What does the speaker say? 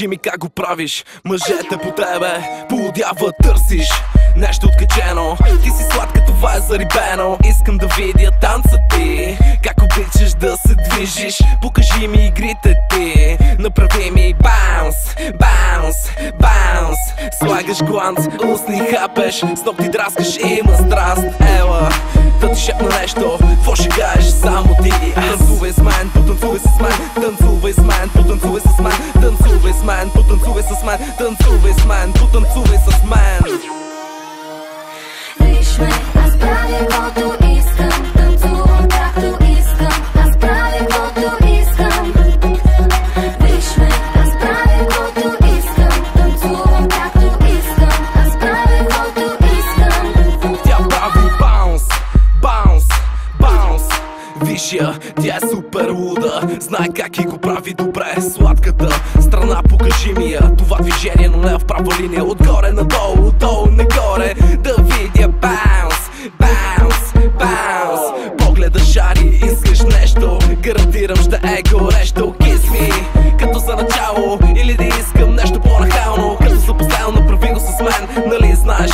Кажи ми как го правиш, мъжете по тебе поудява търсиш нещо откачено. Ти си сладка, това е зарибено. Искам да видя танца ти, как обичаш да се движиш. Покажи ми игрите ти, направи ми баунс, баунс, баунс. Слагаш гланц, устни хапеш, с ногти драскаш, има страст. Ела, да ти шепна нещо, какво ще кажеш само ти? Танцувай с мен, потанцувай с мен, танцувай с мен, потанцувай с мен, танцувай с мен, потанцувай с мен, танцувай с мен, потанцувай с мен. Виж ме, аз правя каквото искам, танцувам както искам, аз правя каквото искам. Виж ме, аз правя каквото искам, танцувам както искам, аз правя каквото искам. Тя прави баунс, баунс, баунс. Виж я, тя е супер луда, знае как и го прави добре. Сладката страна, покажи ми я. Това движение, но не в права линия. Отгоре надолу, отдолу нагоре. Да видя баунс, баунс, баунс. Погледа шари, искаш нещо, гарантирам ще е горещо. Kiss me, като за начало, или да искам нещо по-нахално. Като за последно, направи го с мен, нали знаеш.